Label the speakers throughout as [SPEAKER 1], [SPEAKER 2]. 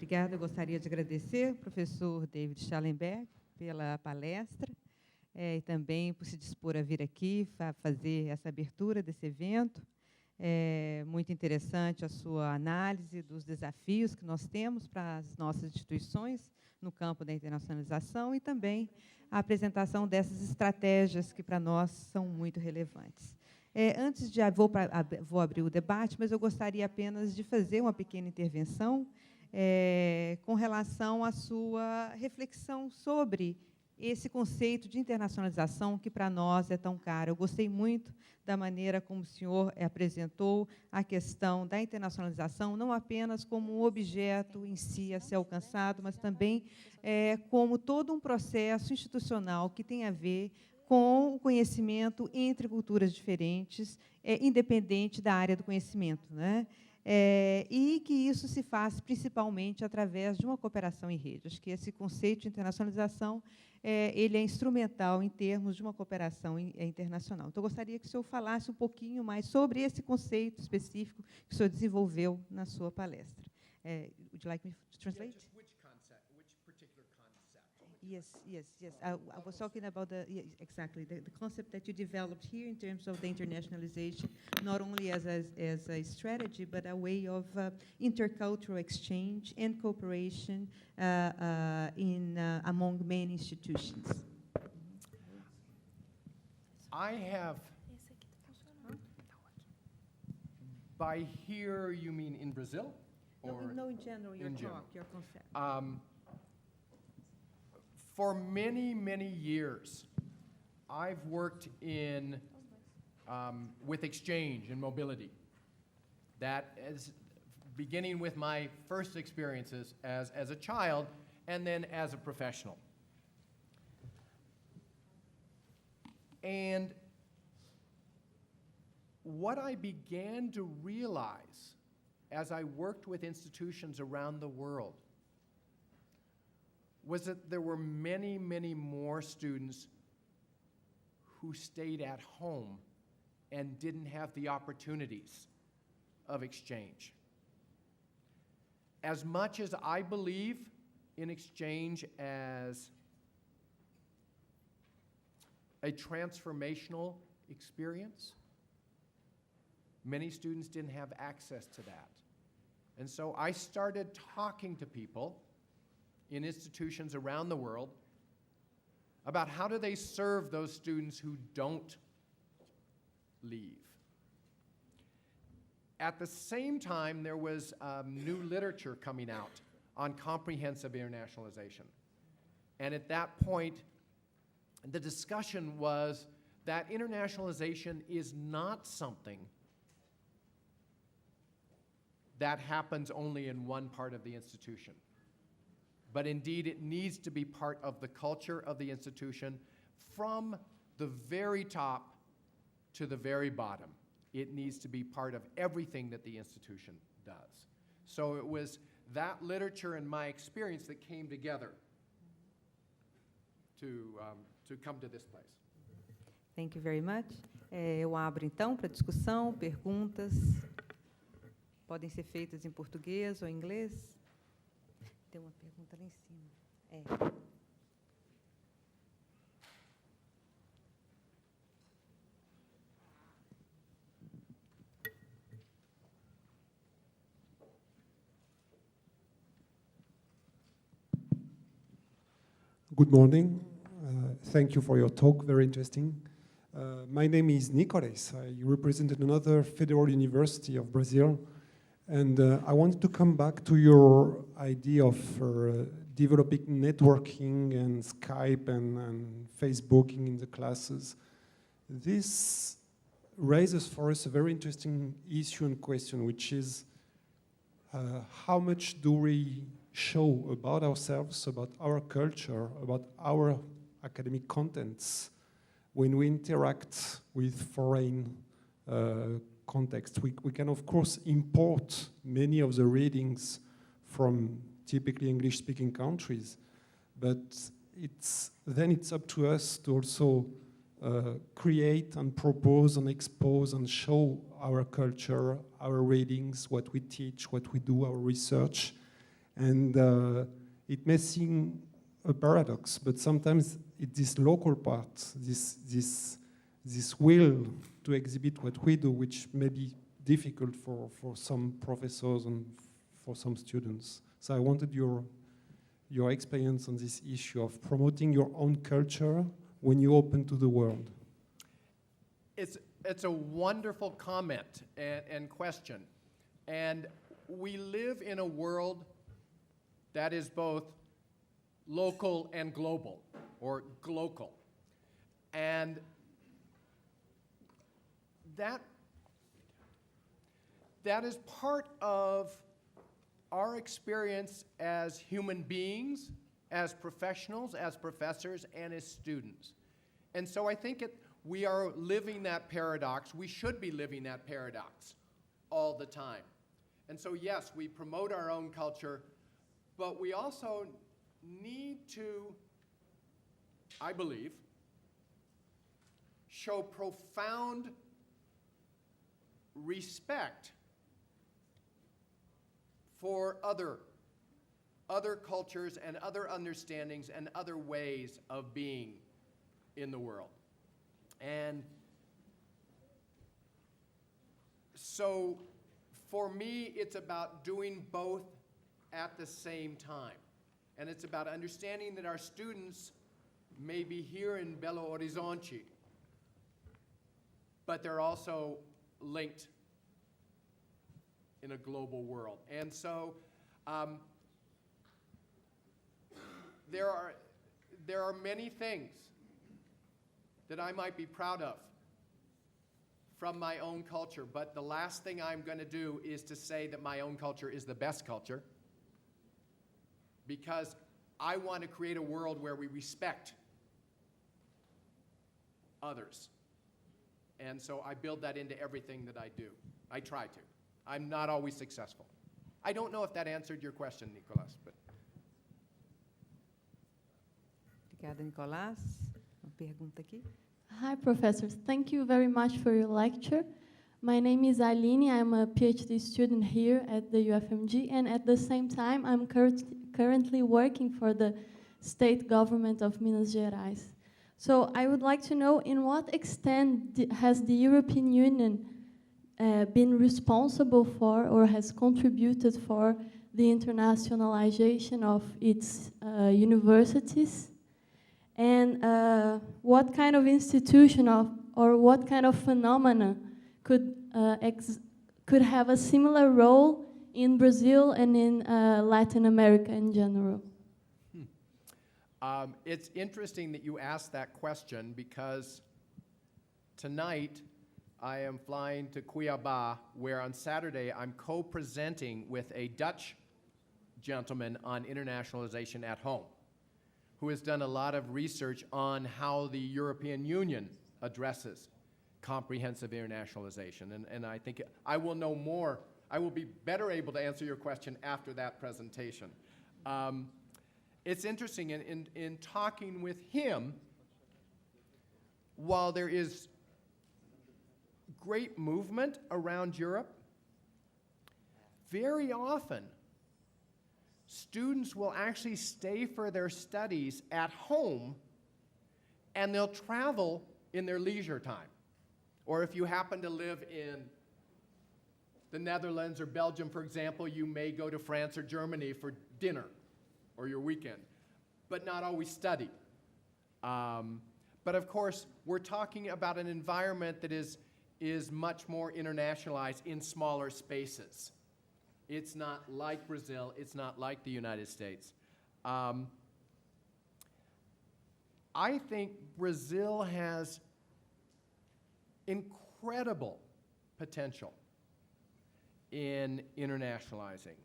[SPEAKER 1] Obrigada. Eu gostaria de agradecer ao professor David Shallenberger pela palestra e também por se dispor a vir aqui fazer essa abertura desse evento. É muito interessante a sua análise dos desafios que nós temos para as nossas instituições no campo da internacionalização e também a apresentação dessas estratégias que, para nós, são muito relevantes. Antes de... Vou abrir o debate, mas eu gostaria apenas de fazer uma pequena intervenção com relação à sua reflexão sobre esse conceito de internacionalização que, para nós, é tão caro. Eu gostei muito da maneira como o senhor apresentou a questão da internacionalização, não apenas como um objeto em si a ser alcançado, mas também como todo um processo institucional que tem a ver com o conhecimento entre culturas diferentes, independente da área do conhecimento, né? E que isso se faz principalmente através de uma cooperação em rede. Acho que esse conceito de internacionalização ele é instrumental em termos de uma cooperação internacional. Então, eu gostaria que o senhor falasse um pouquinho mais sobre esse conceito específico que o senhor desenvolveu na sua palestra. Would you like me to translate?
[SPEAKER 2] Yeah, just which concept, which particular concept?
[SPEAKER 1] Yes. I was talking about exactly the concept that you developed here in terms of the internationalization, not only as a strategy, but a way of intercultural exchange and cooperation among many institutions.
[SPEAKER 2] I have, by here you mean in Brazil? Or
[SPEAKER 1] No, in general, your
[SPEAKER 2] in
[SPEAKER 1] talk,
[SPEAKER 2] general.
[SPEAKER 1] your concept.
[SPEAKER 2] For many, many years, I've worked with exchange and mobility. That is beginning with my first experiences as a child and then as a professional. And what I began to realize as I worked with institutions around the world was that there were many, many more students who stayed at home and didn't have the opportunities of exchange. As much as I believe in exchange as a transformational experience, many students didn't have access to that. And so I started talking to people in institutions around the world about how do they serve those students who don't leave. At the same time, there was new literature coming out on comprehensive internationalization. And at that point, the discussion was that internationalization is not something that happens only in one part of the institution. But indeed, it needs to be part of the culture of the institution from the very top to the very bottom. It needs to be part of everything that the institution does. So it was that literature and my experience that came together to come to this place.
[SPEAKER 1] Thank you very much. Eu abro, então, para discussão, perguntas. Podem ser feitas em português ou em inglês. Tem uma pergunta lá em cima.
[SPEAKER 3] Good morning. Thank you for your talk, very interesting. My name is Nicolas. I represent another federal university of Brazil. And I wanted to come back to your idea of developing networking and Skype and Facebooking in the classes. This raises for us a very interesting issue and question, which is how much do we show about ourselves, about our culture, about our academic contents when we interact with foreign context. We can, of course, import many of the readings from typically English-speaking countries, but then it's up to us to also create and propose and expose and show our culture, our readings, what we teach, what we do, our research. And it may seem a paradox, but sometimes it's this local part, this will to exhibit what we do, which may be difficult for some professors and for some students. So I wanted your experience on this issue of promoting your own culture when you open to the world.
[SPEAKER 2] It's a wonderful comment and question. And we live in a world that is both local and global, or glocal. And that is part of our experience as human beings, as professionals, as professors, and as students. And so I think we are living that paradox. We should be living that paradox all the time. And so yes, we promote our own culture, but we also need to, I believe, show profound respect for other cultures and other understandings and other ways of being in the world. And so for me, it's about doing both at the same time. And it's about understanding that our students may be here in Belo Horizonte, but they're also linked in a global world. And so there are many things that I might be proud of from my own culture, but the last thing I'm going to do is to say that my own culture is the best culture, because I want to create a world where we respect others. And so I build that into everything that I do. I try to. I'm not always successful. I don't know if that answered your question, Nicolas, but.
[SPEAKER 1] Obrigada, Nicolás. Uma pergunta aqui.
[SPEAKER 4] Hi, professors. Thank you very much for your lecture. My name is Aline. I'm a PhD student here at the UFMG, and at the same time, I'm currently working for the state government of Minas Gerais. So I would like to know, in what extent has the European Union been responsible for or has contributed for the internationalization of its universities? And what kind of institution or what kind of phenomena could have a similar role in Brazil and in Latin America in general?
[SPEAKER 2] It's interesting that you asked that question, because tonight I am flying to Cuiabá, where on Saturday I'm co-presenting with a Dutch gentleman on internationalization at home, who has done a lot of research on how the European Union addresses comprehensive internationalization. And I think I will know more. I will be better able to answer your question after that presentation. It's interesting, in talking with him, while there is great movement around Europe, very often students will actually stay for their studies at home, and they'll travel in their leisure time. Or if you happen to live in the Netherlands or Belgium, for example, you may go to France or Germany for dinner or your weekend, but not always study. But of course, we're talking about an environment that is much more internationalized in smaller spaces. It's not like Brazil, it's not like the United States. I think Brazil has incredible potential in internationalizing.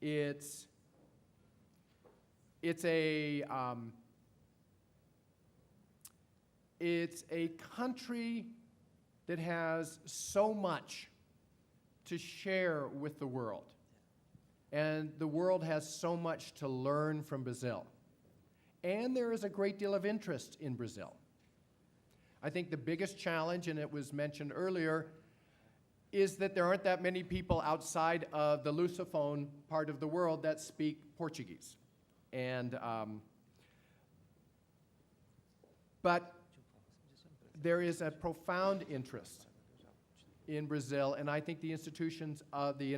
[SPEAKER 2] It's a country that has so much to share with the world. And the world has so much to learn from Brazil. And there is a great deal of interest in Brazil. I think the biggest challenge, and it was mentioned earlier, is that there aren't that many people outside of the Lusophone part of the world that speak Portuguese. And, but there is a profound interest in Brazil, and I think the institutions of the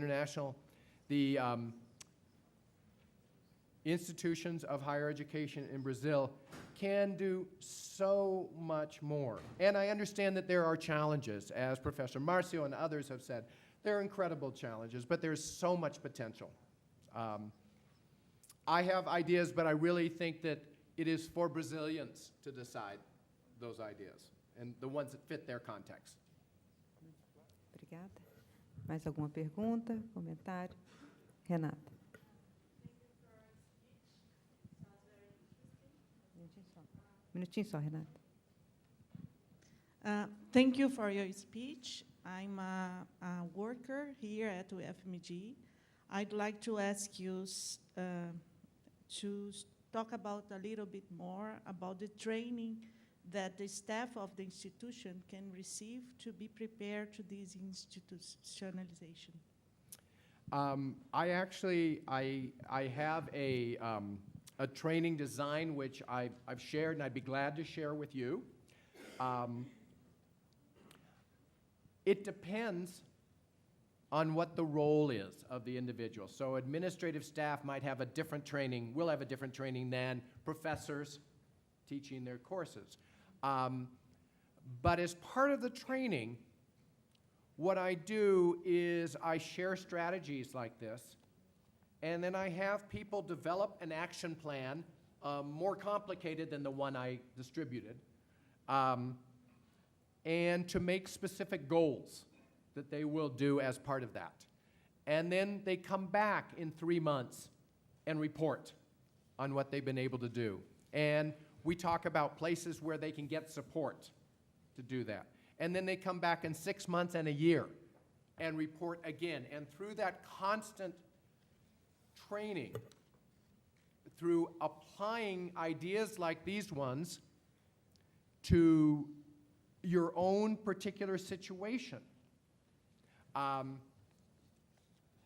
[SPEAKER 2] institutions of higher education in Brazil can do so much more. And I understand that there are challenges, as Professor Marcio and others have said. There are incredible challenges, but there's so much potential. I have ideas, but I really think that it is for Brazilians to decide those ideas and the ones that fit their context.
[SPEAKER 1] Obrigada. Mais alguma pergunta, comentário? Renata. Minutinho só, Renata.
[SPEAKER 5] Thank you for your speech. I'm a worker here at UFMG. I'd like to ask you to talk about a little bit more about the training that the staff of the institution can receive to be prepared to this institutionalization.
[SPEAKER 2] I have a training design which I've shared, and I'd be glad to share with you. It depends on what the role is of the individual. So administrative staff might have a different training, will have a different training than professors teaching their courses. But as part of the training, what I do is I share strategies like this, and then I have people develop an action plan, more complicated than the one I distributed, and to make specific goals that they will do as part of that. And then they come back in 3 months and report on what they've been able to do. And we talk about places where they can get support to do that. And then they come back in 6 months and a year and report again. And through that constant training, through applying ideas like these ones to your own particular situation,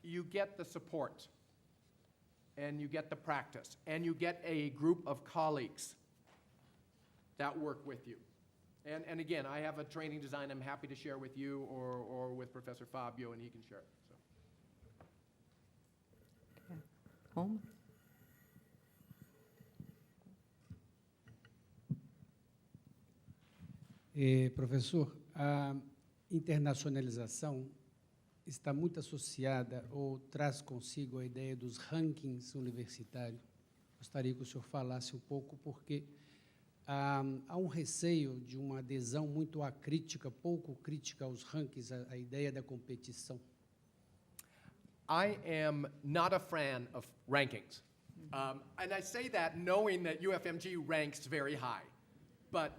[SPEAKER 2] you get the support, and you get the practice, and you get a group of colleagues that work with you. And again, I have a training design I'm happy to share with you or with Professor Fabio, and he can share it. So.
[SPEAKER 1] Roma.
[SPEAKER 6] Professor, a internacionalização está muito associada ou traz consigo a ideia dos rankings universitários. Gostaria que o senhor falasse um pouco, porque há um receio de uma adesão muito acrítica, pouco crítica aos rankings, a ideia da competição.
[SPEAKER 2] I am not a fan of rankings. And I say that knowing that UFMG ranks very high. But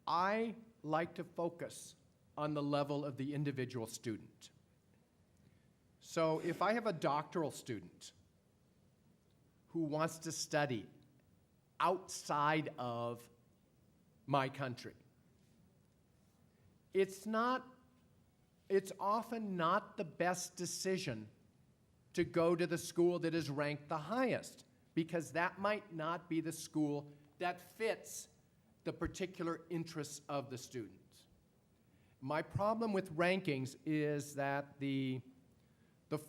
[SPEAKER 2] I like to focus on the level of the individual student. So if I have a doctoral student who wants to study outside of my country, it's often not the best decision to go to the school that is ranked the highest, because that might not be the school that fits the particular interests of the students. My problem with rankings is that the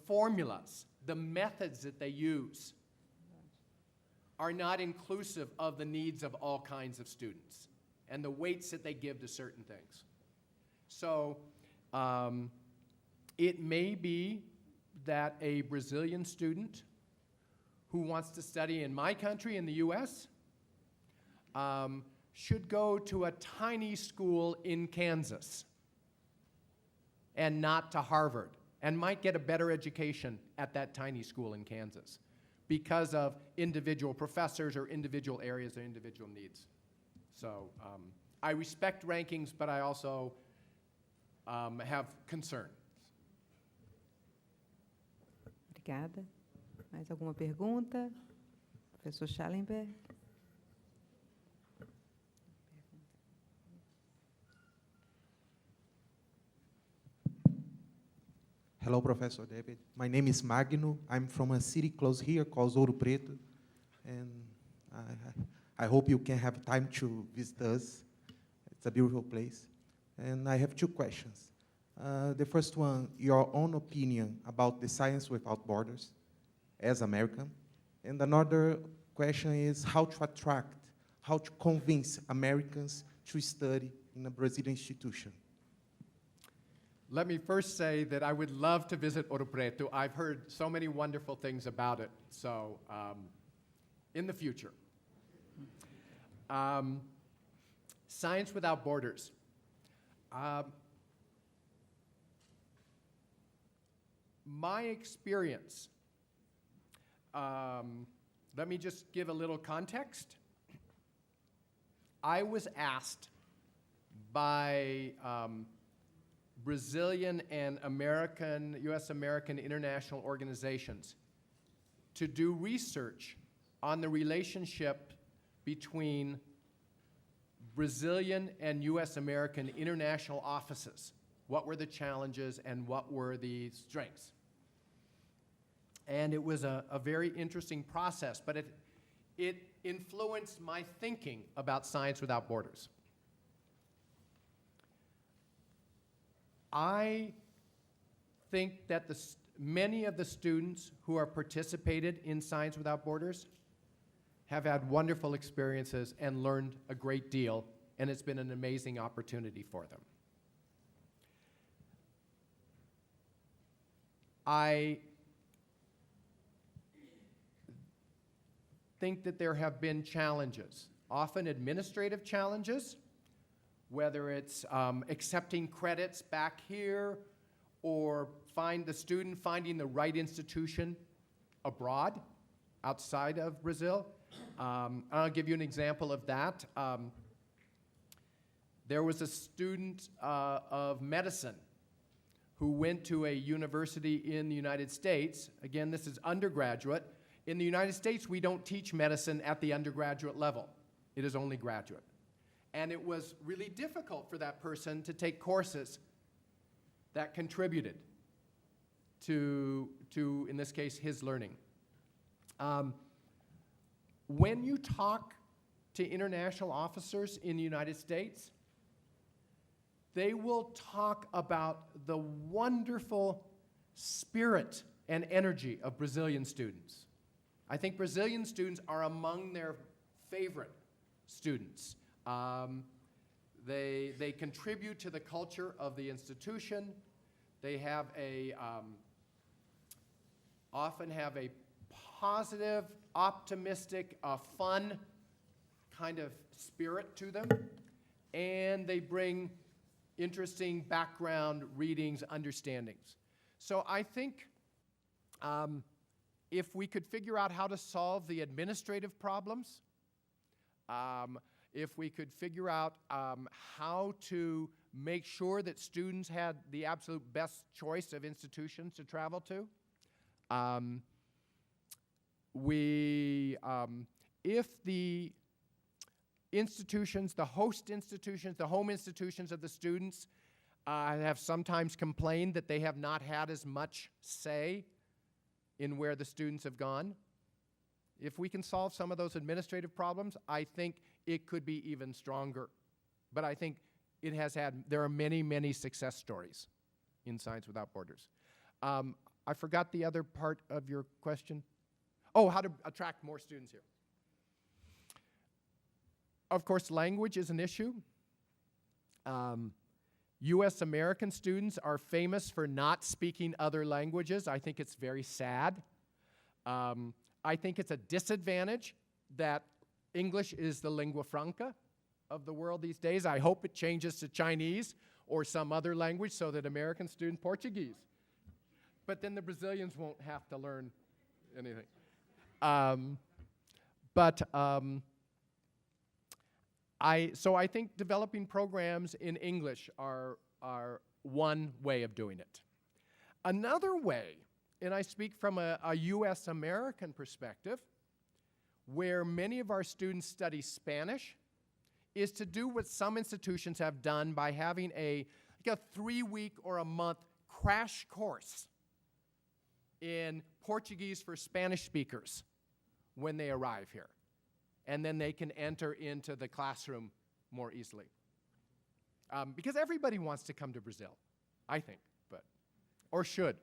[SPEAKER 2] formulas, the methods that they use are not inclusive of the needs of all kinds of students and the weights that they give to certain things. So it may be that a Brazilian student who wants to study in my country, in the US, should go to a tiny school in Kansas and not to Harvard, and might get a better education at that tiny school in Kansas because of individual professors or individual areas or individual needs. So I respect rankings, but I also have concern.
[SPEAKER 1] Obrigada. Mais alguma pergunta? Professor Shallenberger.
[SPEAKER 7] Hello, Professor David. My name is Magno. I'm from a city close here called Ouro Preto, and I hope you can have time to visit us. It's a beautiful place. And I have two questions. The first one, your own opinion about the Science Without Borders as American. And another question is how to convince Americans to study in a Brazilian institution.
[SPEAKER 2] Let me first say that I would love to visit Ouro Preto. I've heard so many wonderful things about it, so in the future. Science Without Borders. My experience, let me just give a little context. I was asked by Brazilian and American, US-American international organizations to do research on the relationship between Brazilian and US-American international offices. What were the challenges and what were the strengths? And it was a very interesting process, but it influenced my thinking about Science Without Borders. I think that many of the students who are participated in Science Without Borders have had wonderful experiences and learned a great deal, and it's been an amazing opportunity for them. I think that there have been challenges, often administrative challenges, whether it's accepting credits back here or the student finding the right institution abroad, outside of Brazil. I'll give you an example of that. There was a student of medicine who went to a university in the United States. Again, this is undergraduate. In the United States, we don't teach medicine at the undergraduate level. It is only graduate. And it was really difficult for that person to take courses that contributed to in this case, his learning. When you talk to international officers in the United States, they will talk about the wonderful spirit and energy of Brazilian students. I think Brazilian students are among their favorite students. They contribute to the culture of the institution. They have often have a positive, optimistic, fun kind of spirit to them, and they bring interesting background readings, understandings. So I think if we could figure out how to solve the administrative problems, if we could figure out how to make sure that students had the absolute best choice of institutions to travel to, if the institutions, the host institutions, the home institutions of the students have sometimes complained that they have not had as much say in where the students have gone. If we can solve some of those administrative problems, I think it could be even stronger. But I think there are many, many success stories in Science Without Borders. I forgot the other part of your question. Oh, how to attract more students here. Of course, language is an issue. US American students are famous for not speaking other languages. I think it's very sad. I think it's a disadvantage that English is the lingua franca of the world these days. I hope it changes to Chinese or some other language so that American students Portuguese. But then the Brazilians won't have to learn anything. So I think developing programs in English are one way of doing it. Another way, and I speak from a US American perspective, where many of our students study Spanish, is to do what some institutions have done by having like a 3-week or a month crash course in Portuguese for Spanish speakers when they arrive here. And then they can enter into the classroom more easily. Because everybody wants to come to Brazil, I think, or should.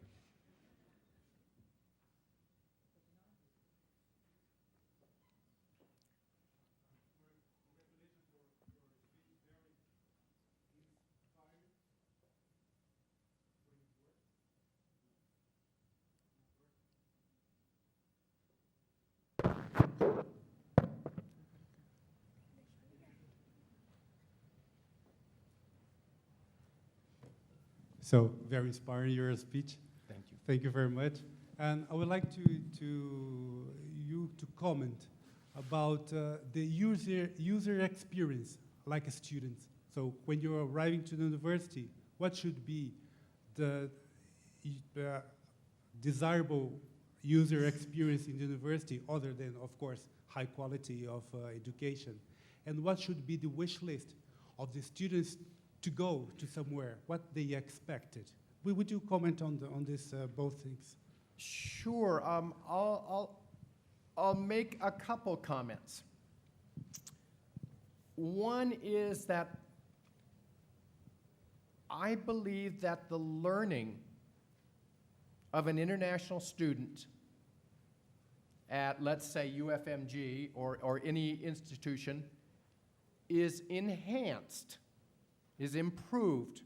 [SPEAKER 8] So, very inspiring, your speech.
[SPEAKER 2] Thank you.
[SPEAKER 8] Thank you very much. And I would like you to comment about the user experience like a student. So when you're arriving to the university, what should be the desirable user experience in the university other than, of course, high quality of education? And what should be the wish list of the students to go to somewhere, what they expected? Would you comment on this, both things?
[SPEAKER 2] Sure. I'll make a couple comments. One is that I believe that the learning of an international student at, let's say, UFMG or any institution is enhanced, is improved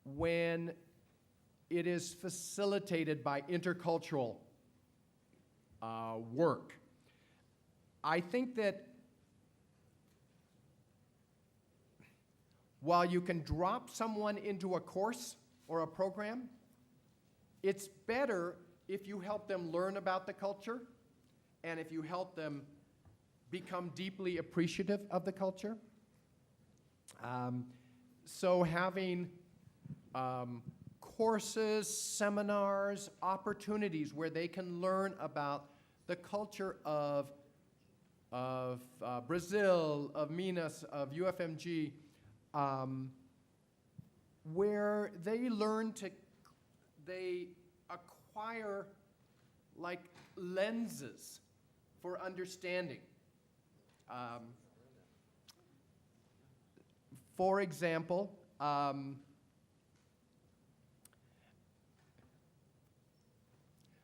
[SPEAKER 2] when it is facilitated by intercultural work. I think that while you can drop someone into a course or a program, it's better if you help them learn about the culture and if you help them become deeply appreciative of the culture. So having courses, seminars, opportunities where they can learn about the culture of Brazil, of Minas, of UFMG, where they learn to, they acquire like lenses for understanding. For example,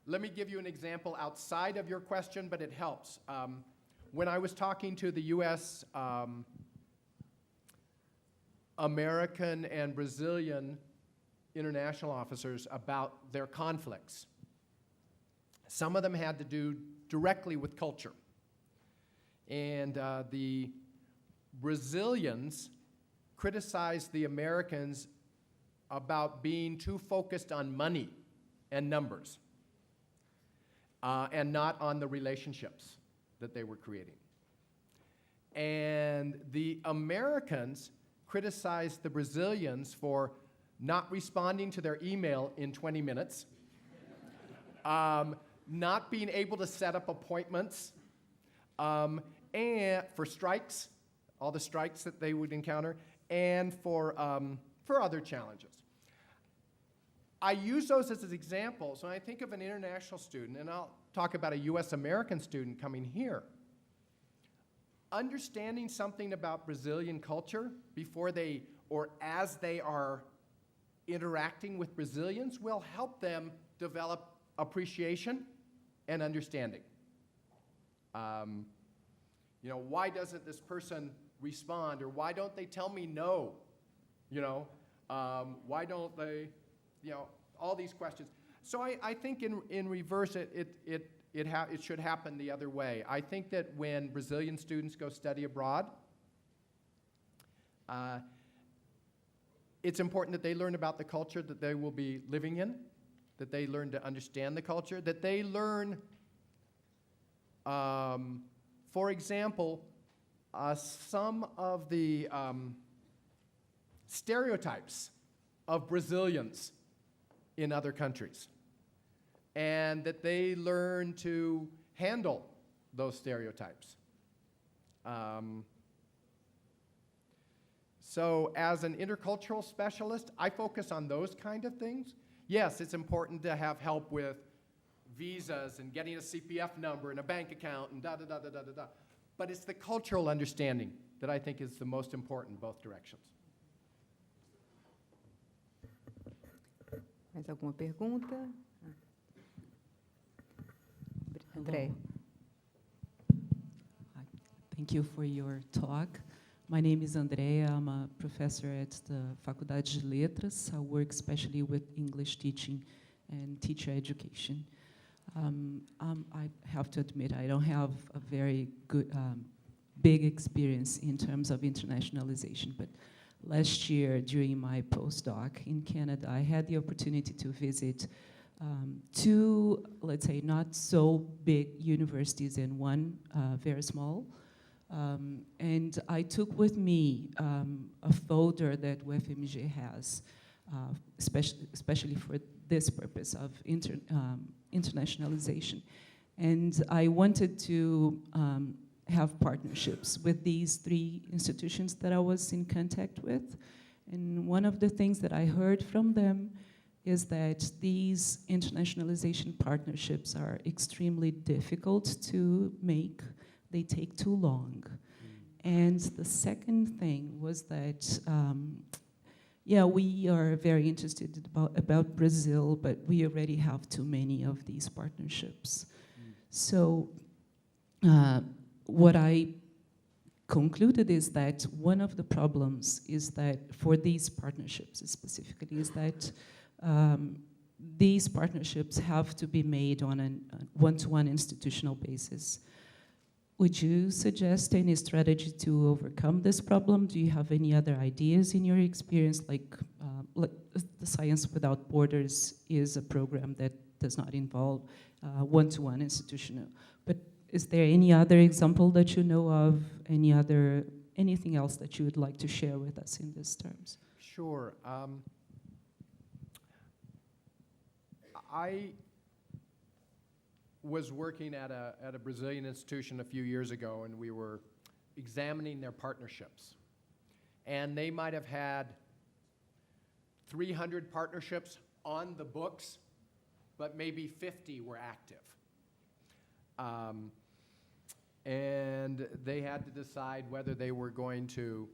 [SPEAKER 2] let me give you an example outside of your question, but it helps. When I was talking to the U.S. American and Brazilian international officers about their conflicts, some of them had to do directly with culture. And the Brazilians criticized the Americans about being too focused on money and numbers and not on the relationships that they were creating. And the Americans criticized the Brazilians for not responding to their email in 20 minutes, not being able to set up appointments, and for strikes, all the strikes that they would encounter, and for other challenges. I use those as examples when I think of an international student, and I'll talk about a US American student coming here. Understanding something about Brazilian culture before they, or as they are interacting with Brazilians will help them develop appreciation and understanding. You know, why doesn't this person respond, or why don't they tell me no? You know, why don't they, you know, all these questions. So I think in reverse, it should happen the other way. I think that when Brazilian students go study abroad, it's important that they learn about the culture that they will be living in, that they learn to understand the culture, that they learn, for example, some of the stereotypes of Brazilians in other countries, and that they learn to handle those stereotypes. So as an intercultural specialist, I focus on those kind of things. yes, it's important to have help with visas and getting a CPF number and a bank account and da-da-da-da-da-da. But it's the cultural understanding that I think is the most important in both directions.
[SPEAKER 1] Mais alguma pergunta? André.
[SPEAKER 9] Hi. Thank you for your talk. My name is Andrea. I'm a professor at the Faculdade de Letras. I work especially with English teaching and teacher education. I have to admit, I don't have a very good, big experience in terms of internationalization, but last year during my postdoc in Canada, I had the opportunity to visit two, let's say, not so big universities and one very small. And I took with me a folder that UFMG has, especially for this purpose of internationalization. And I wanted to have partnerships with these three institutions that I was in contact with. And one of the things that I heard from them is that these internationalization partnerships are extremely difficult to make. They take too long. And the second thing was that, yeah, we are very interested about Brazil, but we already have too many of these partnerships. So what I concluded is that one of the problems is that for these partnerships specifically is that these partnerships have to be made on a one-to-one institutional basis. Would you suggest any strategy to overcome this problem? Do you have any other ideas in your experience? Like the Science Without Borders is a program that does not involve one-to-one institutional. But is there any other example that you know of? Anything else that you would like to share with us in these terms?
[SPEAKER 2] Sure. I was working at a Brazilian institution a few years ago, and we were examining their partnerships. And they might have had 300 partnerships on the books, but maybe 50 were active. And they had to decide whether they were going to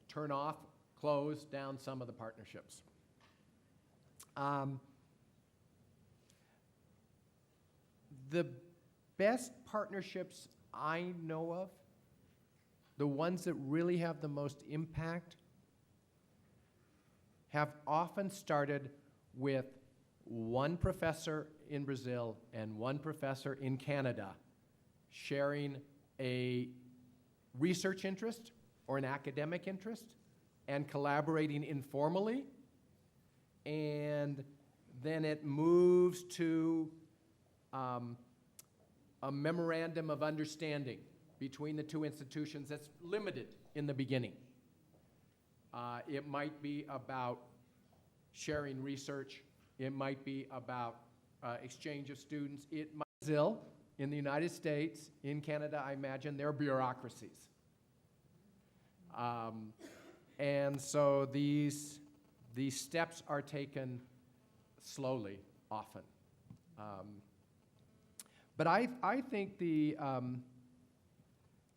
[SPEAKER 2] turn off, close down some of the partnerships. The best partnerships I know of, the ones that really have the most impact, have often started with one professor in Brazil and one professor in Canada sharing a research interest or an academic interest and collaborating informally, and then it moves to a memorandum of understanding between the two institutions that's limited in the beginning. It might be about sharing research. It might be about exchange of students. It might be Brazil, in the United States, in Canada, I imagine, there are bureaucracies. And so these steps are taken slowly, often. But I think the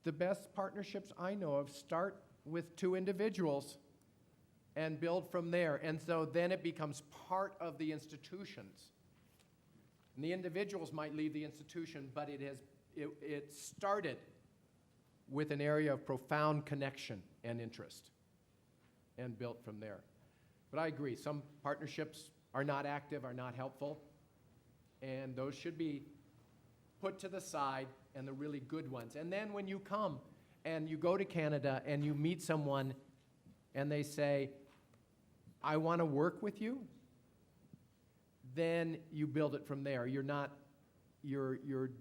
[SPEAKER 2] best partnerships I know of start with two individuals and build from there. And so then it becomes part of the institutions. And the individuals might leave the institution, but it started with an area of profound connection and interest and built from there. But I agree, some partnerships are not active, are not helpful, and those should be put to the side, and the really good ones. And then when you come and you go to Canada and you meet someone and they say, I want to work with you, then you build it from there. You're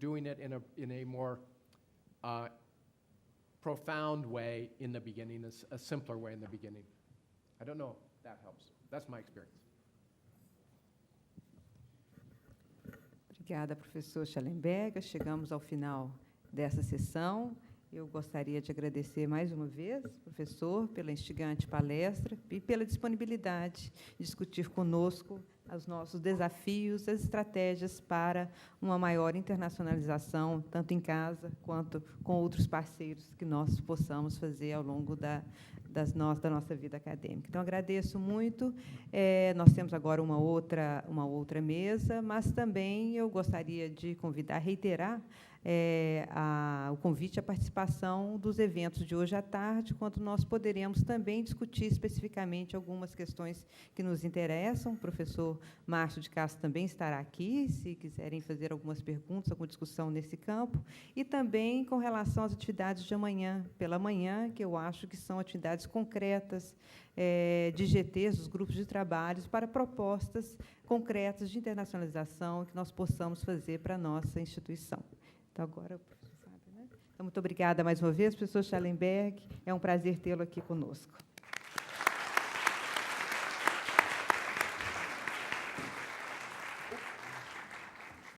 [SPEAKER 2] doing it in a more profound way in the beginning, a simpler way in the beginning. I don't know if that helps. That's my experience.
[SPEAKER 1] Obrigada, professor Shallenberger. Chegamos ao final dessa sessão. Eu gostaria de agradecer mais uma vez, professor, pela instigante palestra e pela disponibilidade de discutir conosco os nossos desafios, as estratégias para uma maior internacionalização, tanto em casa quanto com outros parceiros que nós possamos fazer ao longo da nossa vida acadêmica. Então, agradeço muito. Nós temos agora uma outra mesa, mas também eu gostaria de convidar, reiterar o convite à participação dos eventos de hoje à tarde, quando nós poderemos também discutir especificamente algumas questões que nos interessam. O professor Márcio de Castro também estará aqui, se quiserem fazer algumas perguntas, alguma discussão nesse campo, e também com relação às atividades de amanhã, pela manhã, que eu acho que são atividades concretas de GTs, dos grupos de trabalhos, para propostas concretas de internacionalização que nós possamos fazer para a nossa instituição. Então, agora, o professor Fábio, né? Então, muito obrigada mais uma vez, professor Shallenberger. É um prazer tê-lo aqui conosco.